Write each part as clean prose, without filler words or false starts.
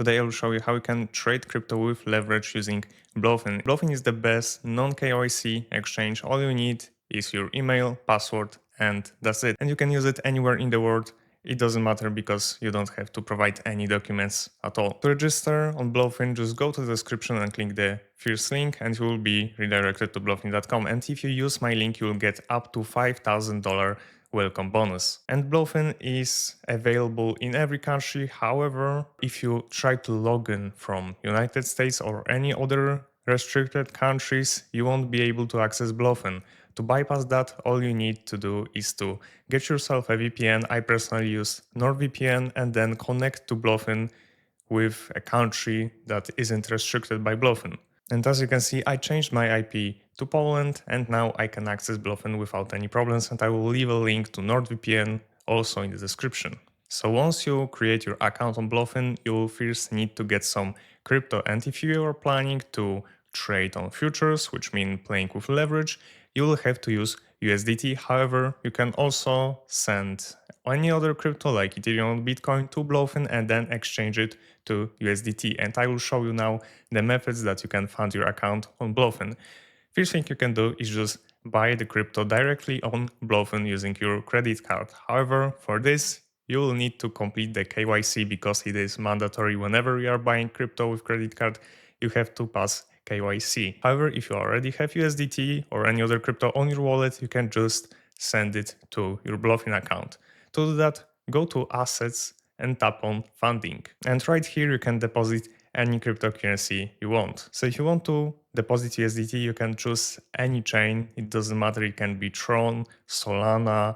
Today I will show you how you can trade crypto with leverage using BloFin. BloFin is the best non-KYC exchange. All you need is your email, password, and that's it. And you can use it anywhere in the world. It doesn't matter because you don't have to provide any documents at all. To register on BloFin, just go to the description and click the first link and you will be redirected to blofin.com. And if you use my link, you will get up to $5,000 welcome bonus. And BloFin is available in every country. However, if you try to log in from United States or any other restricted countries, you won't be able to access BloFin. To bypass that, all you need to do is to get yourself a VPN. I personally use NordVPN and then connect to BloFin with a country that isn't restricted by BloFin. And as you can see, I changed my IP to Poland and now I can access BloFin without any problems, and I will leave a link to NordVPN also in the description. So once you create your account on BloFin, you will first need to get some crypto, and if you are planning to trade on futures, which means playing with leverage, you will have to use USDT. However, you can also send any other crypto like Ethereum, Bitcoin to BloFin and then exchange it to USDT. And I will show you now the methods that you can fund your account on BloFin. First thing you can do is just buy the crypto directly on BloFin using your credit card. However, for this, you will need to complete the KYC because it is mandatory whenever you are buying crypto with credit card. You have to pass KYC. However, if you already have USDT or any other crypto on your wallet, you can just send it to your BloFin account. To do that, go to Assets and tap on Funding. And right here, you can deposit any cryptocurrency you want. So if you want to deposit USDT, you can choose any chain. It doesn't matter. It can be Tron, Solana,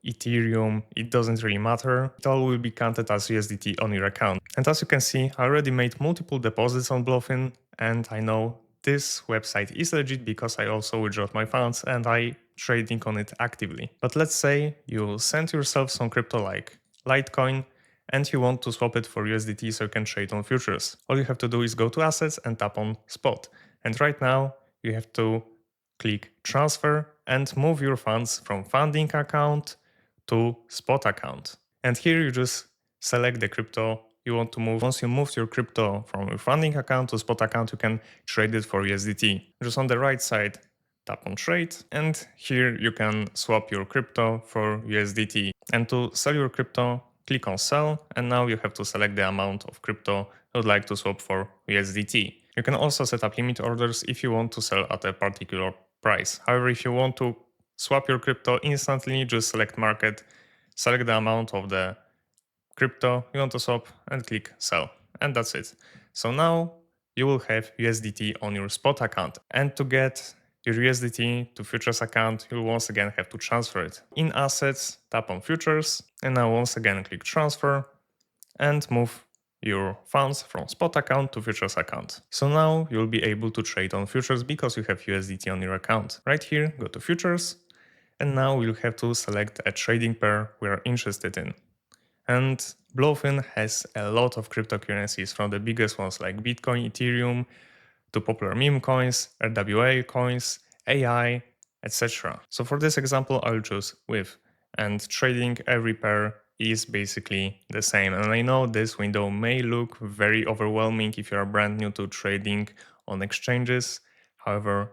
Ethereum, it doesn't really matter. It all will be counted as USDT on your account. And as you can see, I already made multiple deposits on BloFin, and I know this website is legit because I also withdrew my funds and I trading on it actively. But let's say you send yourself some crypto like Litecoin and you want to swap it for USDT so you can trade on futures. All you have to do is go to Assets and tap on Spot. And right now you have to click Transfer and move your funds from funding account to spot account. And here you just select the crypto you want to move. Once you move your crypto from your funding account to spot account, you can trade it for USDT. Just on the right side, tap on trade, and here you can swap your crypto for USDT. And to sell your crypto, click on sell, and now you have to select the amount of crypto you would like to swap for USDT. You can also set up limit orders if you want to sell at a particular price. However, if you want to swap your crypto instantly, just select market, select the amount of the crypto you want to swap and click sell. And that's it. So now you will have USDT on your spot account. And to get your USDT to futures account, you'll once again have to transfer it. In assets, tap on futures, and now once again click transfer and move your funds from spot account to futures account. So now you'll be able to trade on futures because you have USDT on your account. Right here, go to futures, and now we'll have to select a trading pair we are interested in. And BloFin has a lot of cryptocurrencies, from the biggest ones like Bitcoin, Ethereum, to popular meme coins, RWA coins, AI, etc. So for this example, I'll choose with, and trading every pair is basically the same. And I know this window may look very overwhelming if you are brand new to trading on exchanges. However,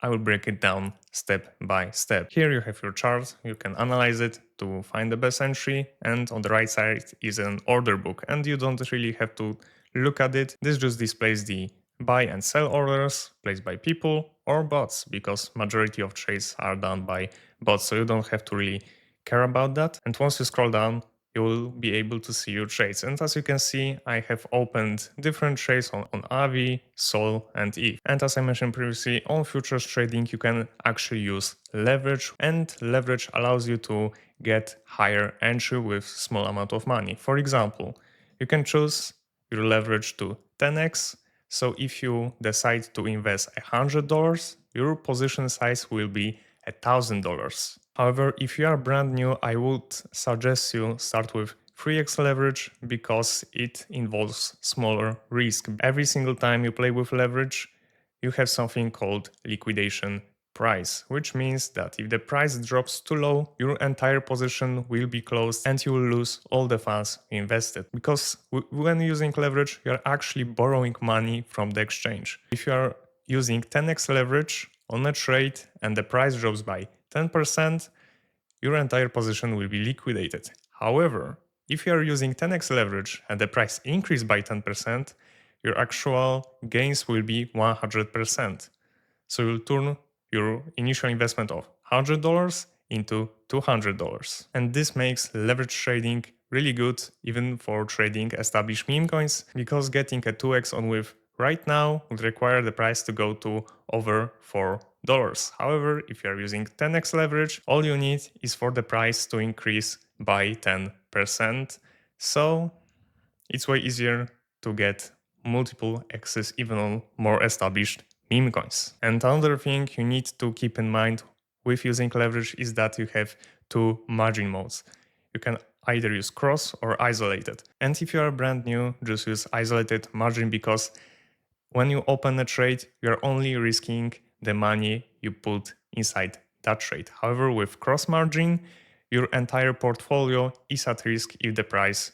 I will break it down step by step. Here you have your chart, you can analyze it to find the best entry, and on the right side is an order book, and you don't really have to look at it. This just displays the buy and sell orders placed by people or bots, because majority of trades are done by bots, so you don't have to really care about that. And once you scroll down, you will be able to see your trades. And as you can see, I have opened different trades on Avi, Sol, and ETH. And as I mentioned previously, on futures trading, you can actually use leverage, and leverage allows you to get higher entry with small amount of money. For example, you can choose your leverage to 10x. So if you decide to invest $100, your position size will be $1,000. However, if you are brand new, I would suggest you start with 3x leverage because it involves smaller risk. Every single time you play with leverage, you have something called liquidation price, which means that if the price drops too low, your entire position will be closed and you will lose all the funds you invested. Because when using leverage, you are actually borrowing money from the exchange. If you are using 10x leverage on a trade and the price drops by 10%, your entire position will be liquidated. However, if you are using 10x leverage and the price increased by 10%, your actual gains will be 100%. So you'll turn your initial investment of $100 into $200. And this makes leverage trading really good even for trading established meme coins, because getting a 2x on with right now would require the price to go to over $4. However, if you are using 10x leverage, all you need is for the price to increase by 10%. So it's way easier to get multiple X's even on more established meme coins. And another thing you need to keep in mind with using leverage is that you have two margin modes. You can either use cross or isolated. And if you are brand new, just use isolated margin, because when you open a trade, you're only risking the money you put inside that trade. However, with cross margin, your entire portfolio is at risk if the price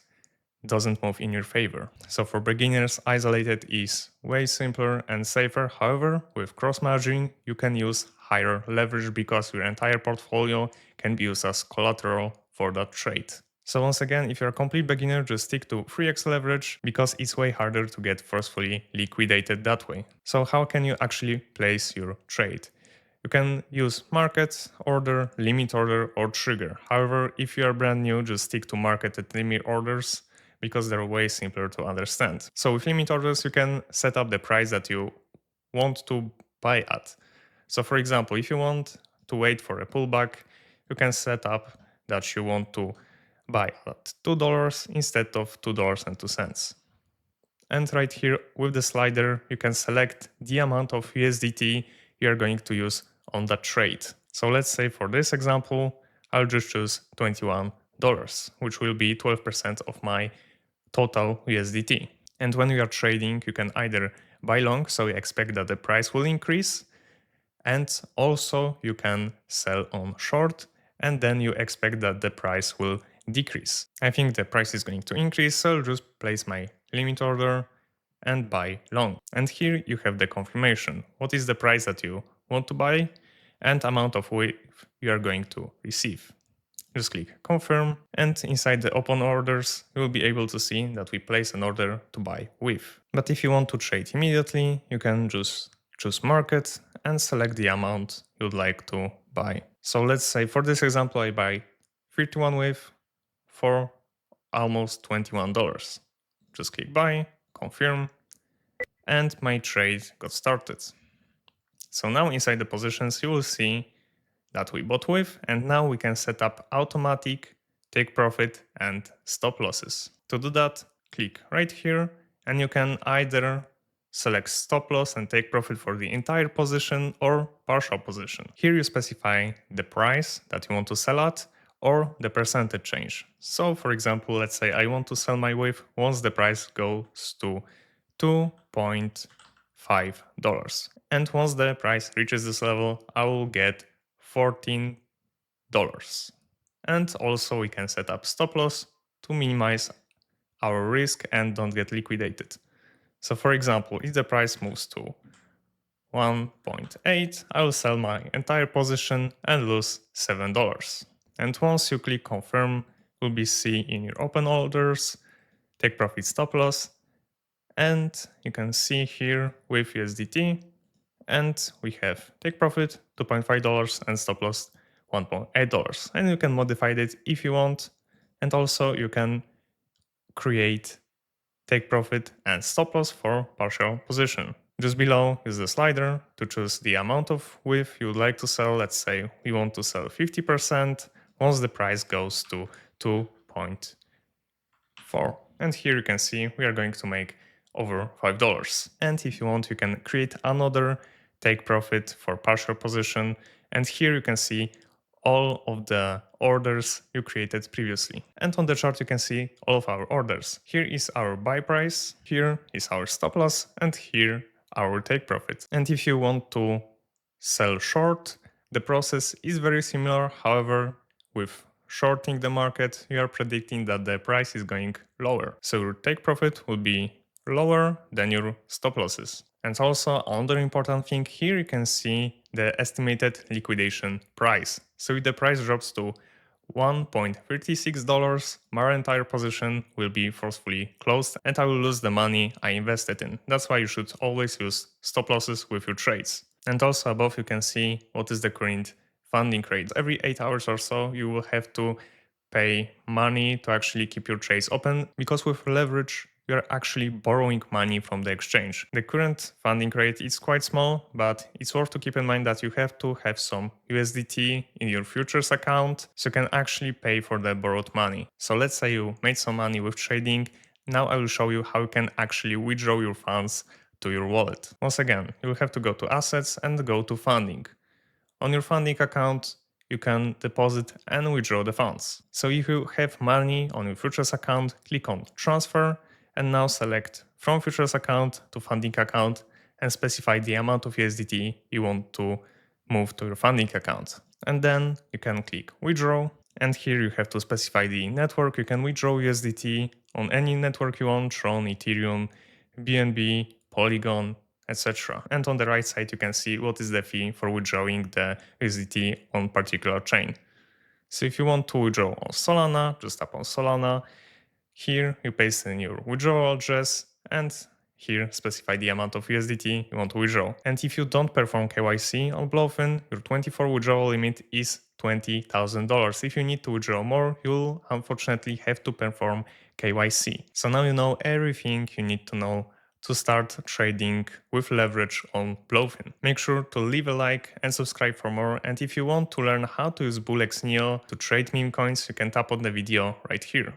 doesn't move in your favor. So for beginners, isolated is way simpler and safer. However, with cross margin, you can use higher leverage because your entire portfolio can be used as collateral for that trade. So once again, if you're a complete beginner, just stick to 3x leverage, because it's way harder to get forcefully liquidated that way. So how can you actually place your trade? You can use market, order, limit order, or trigger. However, if you are brand new, just stick to market and limit orders, because they're way simpler to understand. So with limit orders, you can set up the price that you want to buy at. So for example, if you want to wait for a pullback, you can set up that you want to buy at $2 instead of $2.02. And right here with the slider, you can select the amount of USDT you're going to use on that trade. So let's say for this example, I'll just choose $21, which will be 12% of my total USDT. And when you are trading, you can either buy long, so you expect that the price will increase, and also you can sell on short, and then you expect that the price will decrease. I think the price is going to increase, so I'll just place my limit order and buy long. And here you have the confirmation. What is the price that you want to buy and amount of wave you are going to receive. Just click confirm, and inside the open orders, you will be able to see that we place an order to buy with. But if you want to trade immediately, you can just choose market and select the amount you'd like to buy. So let's say for this example, I buy 31 wave for almost $21. Just click buy, confirm, and my trade got started. So now inside the positions, you will see that we bought with, and now we can set up automatic take profit and stop losses. To do that, click right here, and you can either select stop loss and take profit for the entire position or partial position. Here you specify the price that you want to sell at or the percentage change. So for example, let's say I want to sell my wave once the price goes to $2.5. And once the price reaches this level, I will get $14. And also we can set up stop loss to minimize our risk and don't get liquidated. So for example, if the price moves to 1.8, I will sell my entire position and lose $7. And once you click confirm, you'll be see in your open orders, take profit stop loss, and you can see here with USDT, and we have take profit $2.5 and stop loss $1.8. And you can modify it if you want, and also you can create take profit and stop loss for partial position. Just below is the slider to choose the amount of width you would like to sell. Let's say we want to sell 50% once the price goes to 2.4. And here you can see we are going to make over $5. And if you want, you can create another take profit for partial position. And here you can see all of the orders you created previously. And on the chart, you can see all of our orders. Here is our buy price, here is our stop loss, and here our take profit. And if you want to sell short, The process is very similar, however, with shorting the market, you are predicting that the price is going lower. So your take profit will be lower than your stop losses. And also another important thing here, you can see the estimated liquidation price. So if the price drops to $1.36, my entire position will be forcefully closed and I will lose the money I invested in. That's why you should always use stop losses with your trades. And also above you can see what is the current funding rate. Every 8 hours or so you will have to pay money to actually keep your trades open, because with leverage you are actually borrowing money from the exchange. The current funding rate is quite small, but it's worth to keep in mind that you have to have some USDT in your futures account so you can actually pay for the borrowed money. So let's say you made some money with trading. Now I will show you how you can actually withdraw your funds to your wallet. Once again, you will have to go to assets and go to funding. On your funding account, you can deposit and withdraw the funds. So if you have money on your futures account, click on transfer and now select from futures account to funding account and specify the amount of USDT you want to move to your funding account. And then you can click withdraw. And here you have to specify the network. You can withdraw USDT on any network you want, Tron, Ethereum, BNB, Polygon, etc. And on the right side, you can see what is the fee for withdrawing the USDT on particular chain. So if you want to withdraw on Solana, just tap on Solana. Here you paste in your withdrawal address and here specify the amount of USDT you want to withdraw. And if you don't perform KYC on BloFin, your 24 withdrawal limit is $20,000. If you need to withdraw more, you'll unfortunately have to perform KYC. So now you know everything you need to know to start trading with leverage on BloFin. Make sure to leave a like and subscribe for more. And if you want to learn how to use BullX Neo to trade meme coins, you can tap on the video right here.